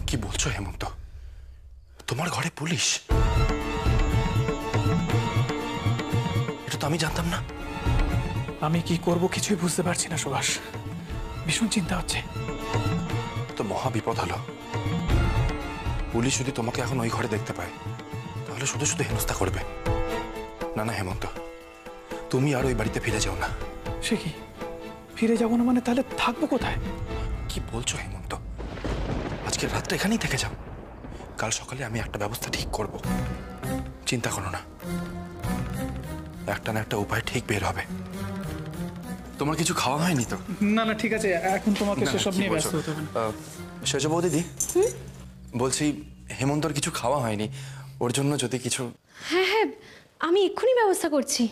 কি বলছো হেমন্ত? তোমার ঘরে পুলিশ? এটা তো আমি জানতাম না। আমি কি করব কিছুই বুঝতে পারছি না সুভাষ, ভীষণ চিন্তা হচ্ছে। তো মহা বিপদ হলো। পুলিশ যদি তোমাকে এখন ওই ঘরে দেখতে পায় তাহলে শুধু শুধু হেনস্থা করবে। না না হেমন্ত, তুমি আর ওই বাড়িতে ফিরে যাও না। সে কি, ফিরে যাবো না মানে? তাহলে থাকবো কোথায়? কি বলছো হেমন্ত? আজকের রাতটা এখানেই থেকে যাও। কাল সকালে আমি একটা ব্যবস্থা ঠিক করব। চিন্তা করো না, একটা না একটা উপায় ঠিক বের হবে। তোমার কিছু খাওয়া হয়নি তো? না না ঠিক আছে, এখন তোমাকে সেসব নিয়ে ব্যস্ত হতে হবে না। শৈশব দিদি, বলছি হেমন্তর কিছু খাওয়া হয়নি, ওর জন্য যদি কিছু। হ্যাঁ হ্যাঁ, আমি এক্ষুনি ব্যবস্থা করছি।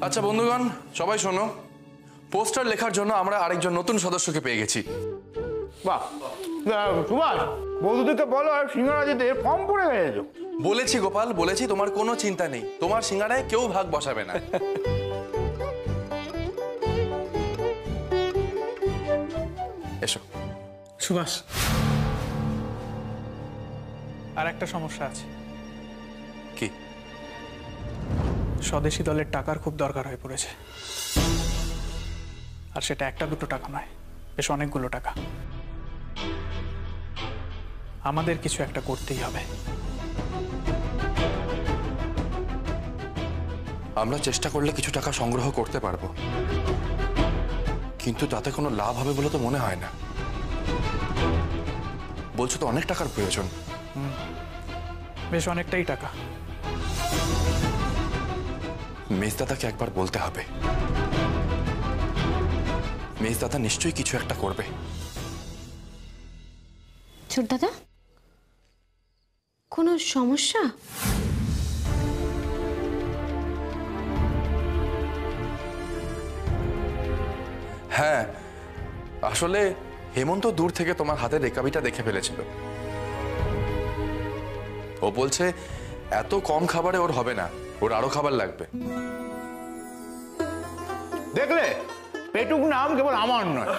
আচ্ছা বন্ধুগণ, সবাই শোনো, পোস্টার লেখার জন্য আমরা আরেকজন নতুন সদস্যকে পেয়ে গেছি। বাহ সুভাষ, বৌদিকে বলো সিঙ্গারা দিতে কম পড়ে গেছে। বলেছি গোপাল, বলেছি তোমার কোনো চিন্তা নেই, তোমার সিঙ্গারায় কেউ ভাগ বসাবে না। এসো। সুভাষ, আর একটা সমস্যা আছে। কি? স্বদেশী দলের টাকার খুব দরকার হয়ে পড়েছে, আর সেটা একটা দুটো টাকা নয়, বেশ অনেকগুলো টাকা। আমাদের কিছু একটা করতেই হবে। আমরা চেষ্টা করলে কিছু টাকা সংগ্রহ করতে পারবো, কিন্তু তাতে কোনো লাভ হবে বলে তো মনে হয় না। বলছো তো অনেক টাকার প্রয়োজন। বেশ অনেকটাই টাকা। মেজদাদাকে একবার বলতে হবে। মেজদাদা নিশ্চয়ই কিছু একটা করবে। ছোট দাদা, কোনো সমস্যা? হ্যাঁ, আসলে হেমন্ত দূর থেকে তোমার হাতের রেকাবিটা দেখে ফেলেছিল। ও বলছে এত কম খাবারে ওর হবে না, ওর আরো খাবার লাগবে। দেখলে, পেটুক নাম কেবল আমার নয়।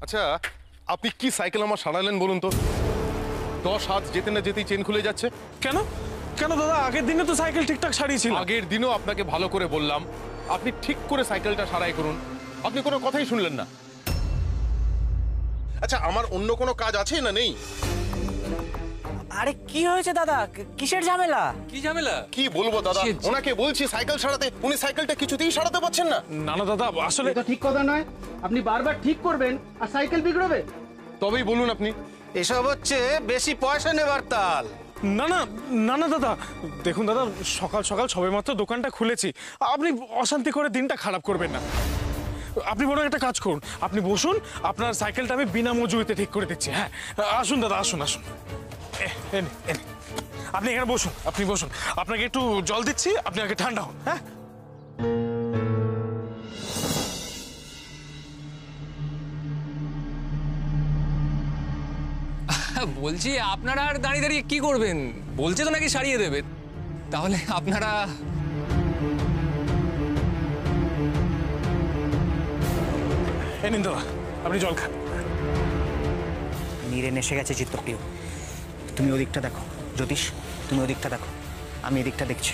আচ্ছা, আপনি কি সাইকেল আমার সারালেন বলুন তো? 10 হাত যেতে না যেতেই চেন খুলে যাচ্ছে। কেন কেন দাদা, আগের দিনে তো সাইকেল ঠিকঠাক সারিয়েছিল। আগের দিনও আপনাকে ভালো করে বললাম আপনি ঠিক করে সাইকেলটা সারাই করুন, আপনি কোনো কথাই শুনলেন না। আচ্ছা, আমার অন্য কোনো কাজ আছে না নেই? আরে কি হয়েছে দাদা, কিসের ঝামেলা? কি ঝামেলা? কি বলবো দাদা, ওনাকে বলছি সাইকেল সারাতে, উনি সাইকেলটা কিছুতেই সারাতে পারছেন না। না না দাদা, আসলে এটা ঠিক কথা নয়। আপনি বারবার ঠিক করবেন আর সাইকেল বিগড়বে। তবেই বলুন আপনি। এসব হচ্ছে বেশি পয়সা নেবার তাল। না না না না দাদা, দেখুন দাদা, সকাল সকাল সবেমাত্র দোকানটা খুলেছি, আপনি অশান্তি করে দিনটা খারাপ করবেন না। আপনি বরং একটা কাজ করুন, আপনি বসুন, আপনার সাইকেলটা আমি বিনা মজুরিতে ঠিক করে দিচ্ছি। হ্যাঁ আসুন দাদা, আসুন আসুন, আপনি এখানে বসুন, আপনি বসুন, আপনাকে একটু জল দিচ্ছি, আপনি আগে ঠান্ডা হন। হ্যাঁ বলছি আপনারা আর দাঁড়িয়ে দাঁড়িয়ে কি করবেন? বলছে তো নাকি সারিয়ে দেবে, তাহলে আপনারা নিন দাদা, আপনি জল খান। নীরেন এসে গেছে চিত্তপ্রিয়। তুমি ওদিকটা দেখো, জ্যোতিষ তুমি ওদিকটা দেখো, আমি এদিকটা দেখছি।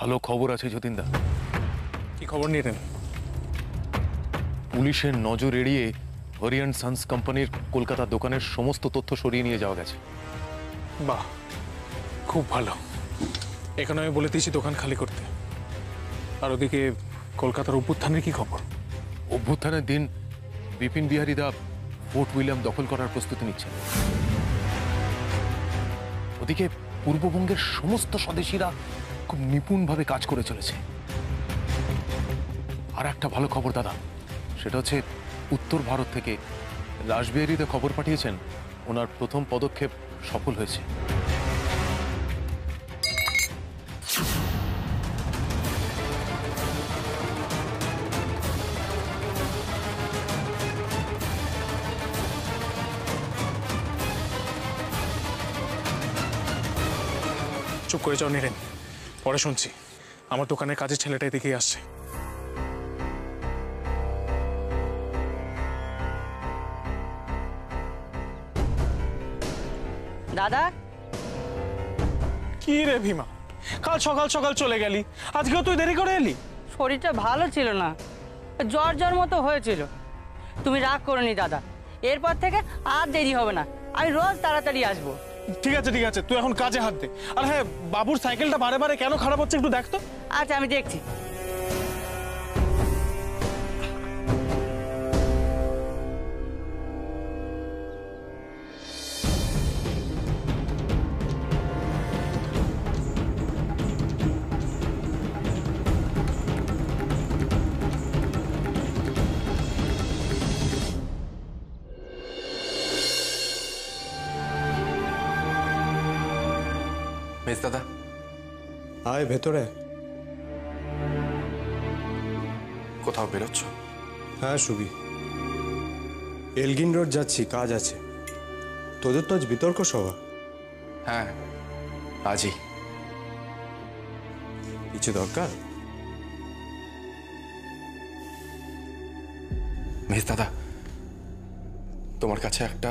ভালো খবর আছে যতীনদা। কি খবর নিলেন? পুলিশের নজর এড়িয়ে হরি অ্যান্ড সন্স কোম্পানির কলকাতা দোকানের সমস্ত তথ্য সরিয়ে নিয়ে যাওয়া গেছে। বাহ, খুব ভালো। এখানে আমি বলে দিয়েছি দোকান খালি করতে। আর ওদিকে কলকাতার অভ্যুত্থানের কি খবর? অভ্যুত্থানের দিন বিপিন বিহারী দা ফোর্ট উইলিয়াম দখল করার প্রস্তুতি নিচ্ছেন। ওদিকে পূর্ববঙ্গের সমস্ত স্বদেশীরা খুব নিপুণভাবে কাজ করে চলেছে। আর একটা ভালো খবর দাদা, সেটা হচ্ছে উত্তর ভারত থেকে রাসবিহারীদা খবর পাঠিয়েছেন ওনার প্রথম পদক্ষেপ সফল হয়েছে। চুপ করে যাও নিলেন, পরে শুনছি। আমার দোকানের কাজের ছেলেটা এদিকেই আসছে। দাদা, কি রে ভীমা, কাল সকাল সকাল চলে গেলি, আজকেও তুই দেরি করে এলি? শরীরটা ভালো ছিল না, জ্বর জ্বর মতো হয়েছিল। তুমি রাগ করোনি দাদা, এরপর থেকে আর দেরি হবে না, আমি রোজ তাড়াতাড়ি আসবো। ঠিক আছে ঠিক আছে, তুই এখন কাজে হাত দে। আর হ্যাঁ, বাবুর সাইকেলটা বারে বারে কেন খারাপ হচ্ছে একটু দেখ তো। আচ্ছা, আমি দেখছি। মেজ দাদা, আয় ভেতরে। কোথাও বেরোচ্ছ? হ্যাঁ সুবি, এলগিন রোড যাচ্ছি, কাজ আছে। তোদের তো আজ বিতর্ক সভা। হ্যাঁ, আজই। কিছু দরকার? মেজ দাদা, তোমার কাছে একটা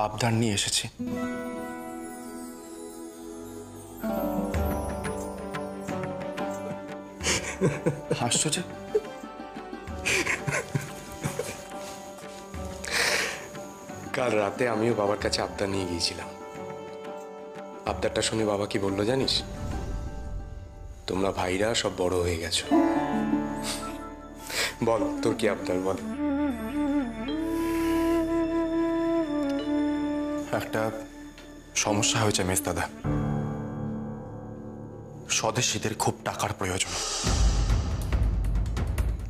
আবদার নিয়ে এসেছি। হাসছো যে? কাল রাতে আমিও বাবার কাছে আবদার নিয়ে গিয়েছিলাম। আবদারটা শুনে বাবা কি বললো জানিস? তোমরা ভাইরা সব বড় হয়ে গেছো। বল তোর কি আবদার, বল। একটা সমস্যা হয়েছে মেজ দাদা। স্বদেশীদের খুব টাকার প্রয়োজন।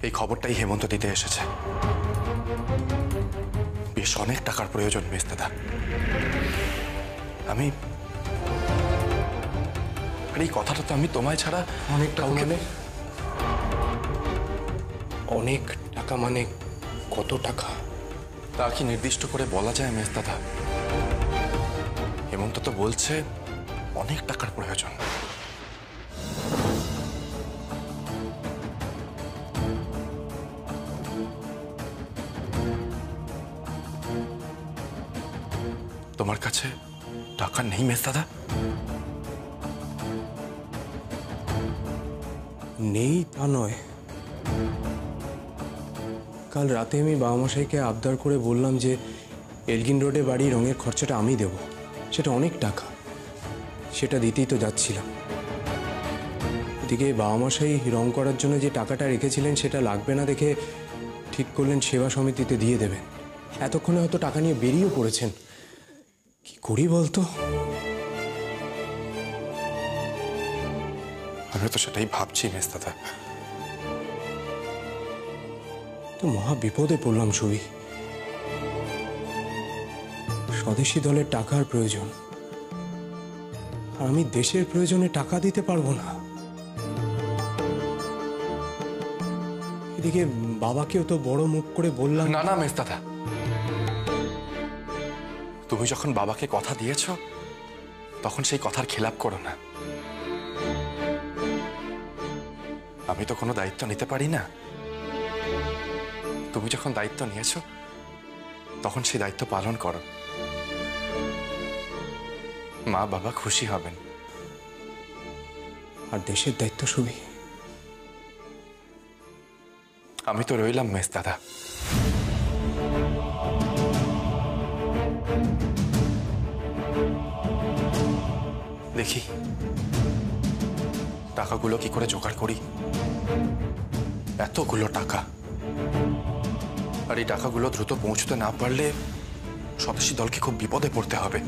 এই খবরটাই হেমন্ত দিতে এসেছে। বেশ অনেক টাকার প্রয়োজন মেজ দাদা। আর এই কথাটা তো আমি তোমায় ছাড়া অনেক টাকা মানে? অনেক টাকা মানে কত টাকা? তা কি নির্দিষ্ট করে বলা যায় মেজ দাদা? হেমন্ত তো বলছে অনেক টাকার প্রয়োজন। তোমার কাছে টাকা নেই মেজ দাদা? নেই তা নয়, কাল রাতে আমি বাবা মশাইকে আবদার করে বললাম যে এলগিন রোডে বাড়ি রঙের খরচাটা আমি দেব। সেটা অনেক টাকা, সেটা দিতেই তো যাচ্ছিলাম। এদিকে বাবা মশাই রং করার জন্য যে টাকাটা রেখেছিলেন সেটা লাগবে না দেখে ঠিক করলেন সেবা সমিতিতে দিয়ে দেবেন। এতক্ষণে হয়তো টাকা নিয়ে বেরিয়েও পড়েছেন। কি করি বলতো? আমি তো সেটাই ভাবছি মেজ দাদা। তো মহা বিপদে পড়লাম সুবি। স্বদেশী দলের টাকার প্রয়োজন, আর আমি দেশের প্রয়োজনে টাকা দিতে পারবো না। এদিকে বাবাকেও তো বড় মুখ করে বললাম। না না মেজ দাদা, তুমি যখন বাবাকে কথা দিয়েছ তখন সেই কথার খেলাপ করো না। আমি তো কোনো দায়িত্ব নিতে পারি না। তুমি যখন দায়িত্ব নিয়েছ তখন সেই দায়িত্ব পালন করো। মা বাবা খুশি হবেন। আর দেশের দায়িত্ব সুবি। আমি তো রইলাম মেস দাদা। দেখি টাকাগুলো কি করে জোগাড় করি। এতগুলো টাকা, আর এই টাকাগুলো দ্রুত পৌঁছতে না পারলে স্বদেশী দলকে খুব বিপদে পড়তে হবে।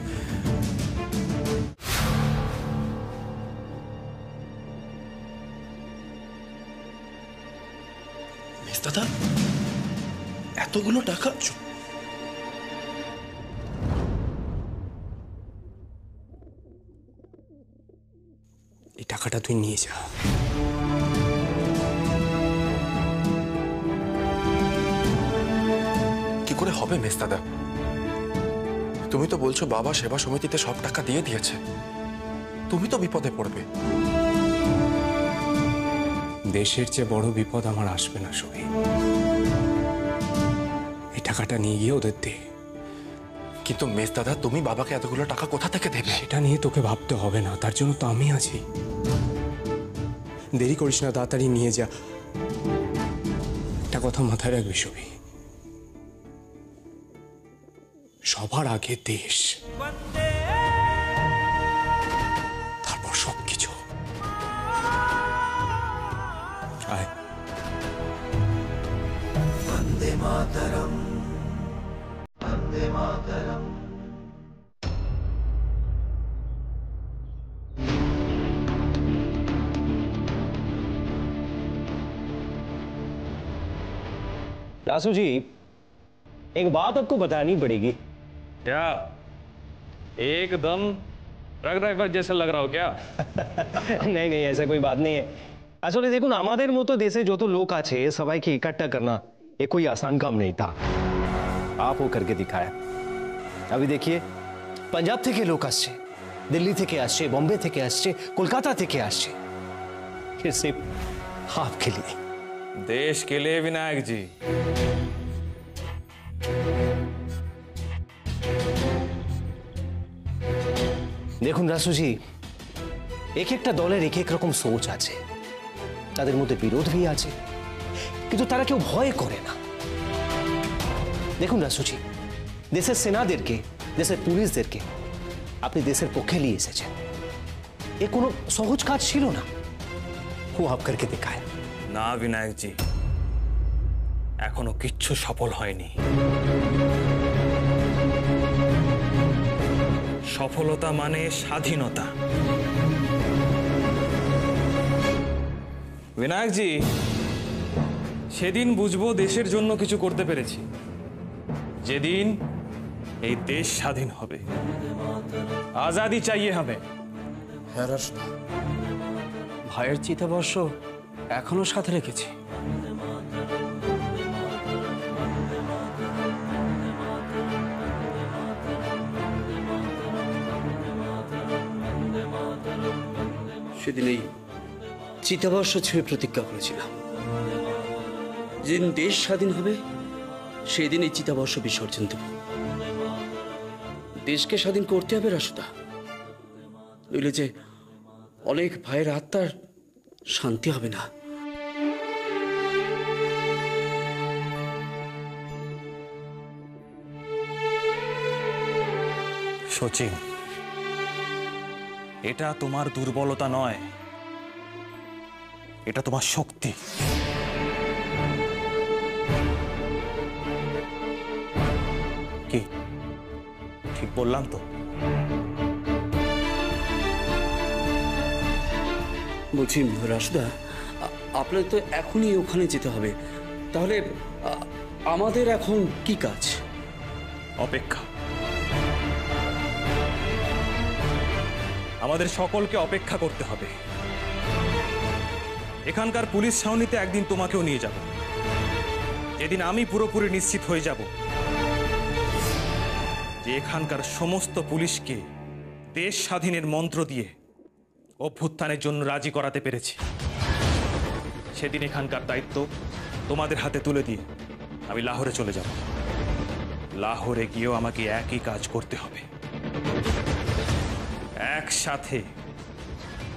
দাদা, এতগুলো টাকা এই টাকাটা তুই নিয়ে যা। কি করে হবে মেস দাদা? তুমি তো বলছো বাবা সেবা সমিতিতে সব টাকা দিয়ে দিয়েছে, তুমি তো বিপদে পড়বে। দেশের চেয়ে বড় বিপদ আমার আসবে না সুবি। এই টাকাটা নিয়ে গিয়ে ওদের দে। কিন্তু মেস দাদা, তুমি বাবাকে এতগুলো টাকা কোথা থেকে দেবে? সেটা নিয়ে তোকে ভাবতে হবে না, তার জন্য তো আমি আছি। দেরি করিস না, তাড়াতাড়ি নিয়ে যা। একটা কথা মাথায় রাখবি সুবি, সবার আগে দেশ, তারপর সবকিছু। আয়। বন্দে মাতরম, বন্দে মাতরম। रासू जी, एक बात आपको बतानी पड़ेगी। क्या? एकदम ट्रक ड्राइवर जैसे लग रहा हो क्या? नहीं नहीं, ऐसा कोई बात नहीं है। আসলে দেখুন, আমাদের মতো দেশে যত লোক আছে সবাইকে इकट्ठा करना ये कोई आसान काम नहीं था। आप वो करके दिखाया। अभी देखिए, पंजाब থেকে লোক আসছে, দিল্লি থেকে আসছে, बॉम्बे থেকে আসছে, কলকাতা থেকে আসছে, ये सिर्फ आपके लिए। देश के लिए विनायक जी। দেখুন রাসুজি, এক একটা দলের এক এক রকম সোচ আছে, তাদের মধ্যে বিরোধ भी আছে, কিন্তু তারা কেউ ভয় করে না। দেখুন রাসুজি, দেশের সেনাদেরকে, দেশের পুলিশদেরকে আপনি দেশের পক্ষে নিয়ে এসেছেন। এ কোনো সহজ কাজ ছিল না। ও আপ করকে দেখায়। না বিনায়ক জি, এখনো কিচ্ছু সফল হয়নি। সফলতা মানে স্বাধীনতা। বিনায়ক জি, সেদিন বুঝবো দেশের জন্য কিছু করতে পেরেছি, যেদিন এই দেশ স্বাধীন হবে। আজাদি চাইয়ে হবে। হ্যাঁ রাসনা, ভাইয়ের চিতাবর্ষ এখনো সাথে রেখেছি। সেদিন এই চিতাবর্ষ ছুঁয়ে প্রতিজ্ঞা করেছিলাম, যেদিন দেশ স্বাধীন হবে সেদিন এই চিতাবর্ষ বিসর্জন দেব। দেশকে স্বাধীন করতে হবে রাসুদা, নইলে যে অনেক ভাইয়ের আত্মার শান্তি হবে না। সচিন, এটা তোমার দুর্বলতা নয়, এটা তোমার শক্তি। কি ঠিক বললাম তো? বলছি রাসুদা, আপনার তো এখনই ওখানে যেতে হবে, তাহলে আমাদের এখন কি কাজ? অপেক্ষা। আমাদের সকলকে অপেক্ষা করতে হবে। এখানকার পুলিশ ছাউনিতে একদিন তোমাকেও নিয়ে যাব, যেদিন আমি পুরোপুরি নিশ্চিত হয়ে যাব যে এখানকার সমস্ত পুলিশকে দেশ স্বাধীনের মন্ত্র দিয়ে অভ্যুত্থানের জন্য রাজি করাতে পেরেছি। সেদিন এখানকার দায়িত্ব তোমাদের হাতে তুলে দিয়ে আমি লাহোরে চলে যাব। লাহোরে গিয়েও আমাকে একই কাজ করতে হবে। একসাথে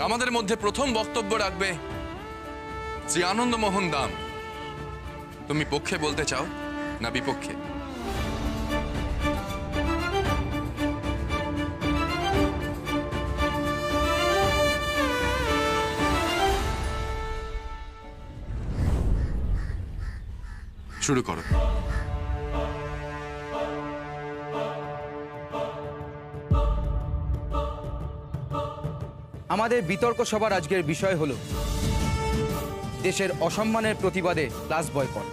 আমাদের মধ্যে প্রথম বক্তব্য রাখবে শ্রী আনন্দমোহন দাম। তুমি পক্ষে বলতে চাও না বিপক্ষে? শুরু করো। আমাদের বিতর্ক সভার আজকের বিষয় হলো দেশের অসম্মানের প্রতিবাদে ক্লাস বয়কট।